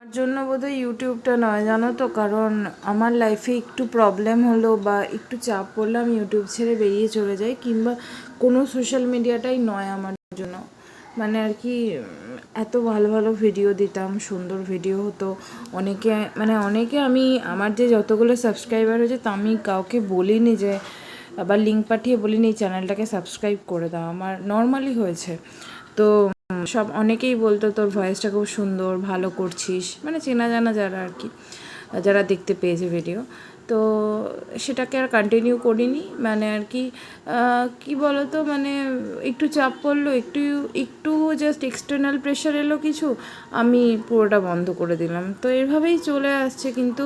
আমার জন্য বোধহয় ইউটিউবটা নয় জানো তো, কারণ আমার লাইফে একটু প্রবলেম হলো বা একটু চাপ পড়লে আমি ইউটিউব ছেড়ে বেরিয়ে চলে যাই, কিংবা কোনো সোশ্যাল মিডিয়াটাই নয় আমার জন্য। মানে আর কি এত ভালো ভালো ভিডিও দিতাম, সুন্দর ভিডিও হতো। অনেকে আমি আমার যে যতগুলো সাবস্ক্রাইবার হয়েছে তা আমি কাউকে বলিনি যে, আবার লিঙ্ক পাঠিয়ে বলিনি এই চ্যানেলটাকে সাবস্ক্রাইব করে দাও, আমার নর্মালি হয়েছে। তো সব অনেকেই বলতো তোর ভয়েসটা খুব সুন্দর, ভালো করছিস, মানে চেনা জানা যারা আর কি, যারা দেখতে পেয়েছে ভিডিও। তো সেটাকে আর কন্টিনিউ করিনি। মানে আর কি কী বলো তো, মানে একটু চাপ পড়লো, একটু একটু জাস্ট এক্সটার্নাল প্রেশার এলো কিছু, আমি পুরোটা বন্ধ করে দিলাম। তো এভাবেই চলে আসছে, কিন্তু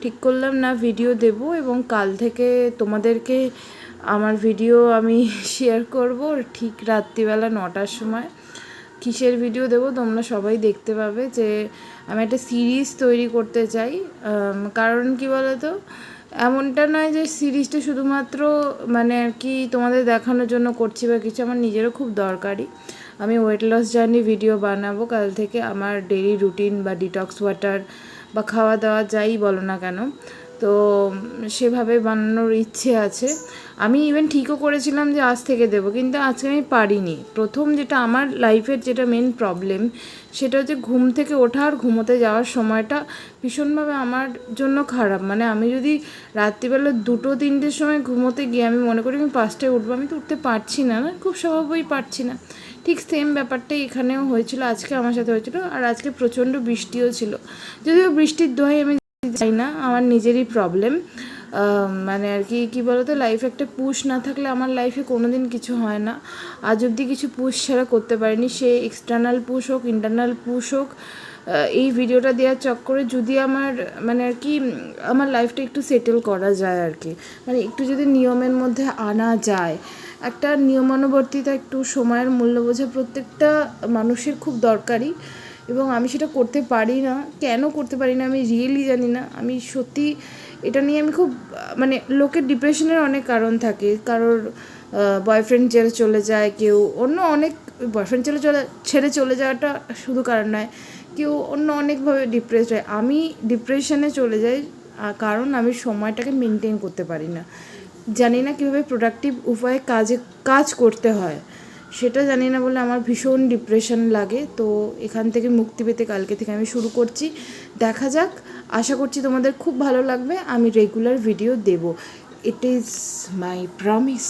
ঠিক করলাম না ভিডিও দেব, এবং কাল থেকে তোমাদেরকে আমার ভিডিও আমি শেয়ার করব ঠিক রাত্রিবেলা 9টার সময়। কিসের ভিডিও দেবো তোমরা সবাই দেখতে পাবে। যে আমি একটা সিরিজ তৈরি করতে চাই, কারণ কি বলো তো, এমনটা নয় যে সিরিজটা শুধুমাত্র মানে আর কি তোমাদের দেখানোর জন্য করছি বা কিছু, আমার নিজেরও খুব দরকারি। আমি ওয়েট লস জার্নি ভিডিও বানাবো কাল থেকে, আমার ডেইলি রুটিন বা ডিটক্স ওয়াটার বা খাওয়া দাওয়া যাই বলো না কেন, তো সেভাবে বানানোর ইচ্ছে আছে। আমি ইভেন ঠিকও করেছিলাম যে আজ থেকে দেবো, কিন্তু আজকে আমি পারিনি। প্রথম যেটা আমার লাইফের যেটা মেন প্রবলেম, সেটা হচ্ছে ঘুম থেকে ওঠা আর ঘুমোতে যাওয়ার সময়টা ভীষণভাবে আমার জন্য খারাপ। মানে আমি যদি রাত্রিবেলা 2-3টের সময় ঘুমোতে গিয়ে আমি মনে করি আমি 5টায় উঠবো, আমি তো উঠতে পারছি না, খুব স্বভাবই পারছি না। ঠিক সেম ব্যাপারটাই এখানেও হয়েছিল, আজকে আমার সাথে হয়েছিল। আর আজকে প্রচণ্ড বৃষ্টিও ছিল, যদিও বৃষ্টির দোহাই আমি চাই না, আমার নিজেরই প্রবলেম। মানে আর কি কী বলতো, লাইফে একটা পুশ না থাকলে আমার লাইফে কোনো দিন কিছু হয় না। আজ অবধি কিছু পুশ ছাড়া করতে পারিনি, সে এক্সটার্নাল পুশ হোক, ইন্টারনাল পুশ হোক। এই ভিডিওটা দেওয়ার চক্করে যদি আমার মানে আর কি আমার লাইফটা একটু সেটেল করা যায় আর কি, মানে একটু যদি নিয়মের মধ্যে আনা যায়, একটা নিয়মানুবর্তিতা, একটু সময়ের মূল্য বোঝা প্রত্যেকটা মানুষের খুব দরকারি। এবং আমি সেটা করতে পারি না, কেন করতে পারি না আমি রিয়েলি জানি না। আমি সত্যি এটা নিয়ে আমি খুব মানে লোকের ডিপ্রেশনের অনেক কারণ থাকে, কারোর বয়ফ্রেন্ড ছেড়ে চলে যায়, কেউ অন্য অনেক বয়ফ্রেন্ড ছেড়ে চলে যাওয়াটা শুধু কারণ নয়, কেউ অন্য অনেকভাবে ডিপ্রেসড হয়। আমি ডিপ্রেশনে চলে যাই কারণ আমি সময়টাকে মেনটেন করতে পারি না, জানি না কীভাবে প্রোডাক্টিভ উপায়ে কাজ করতে হয়, সেটা জানি না বলে আমার ভীষণ ডিপ্রেশন লাগে। তো এখান থেকে মুক্তি পেতে কালকে থেকে আমি শুরু করছি, দেখা যাক। আশা করছি তোমাদের খুব ভালো লাগবে, আমি রেগুলার ভিডিও দেব, ইট ইজ মাই প্রমিস।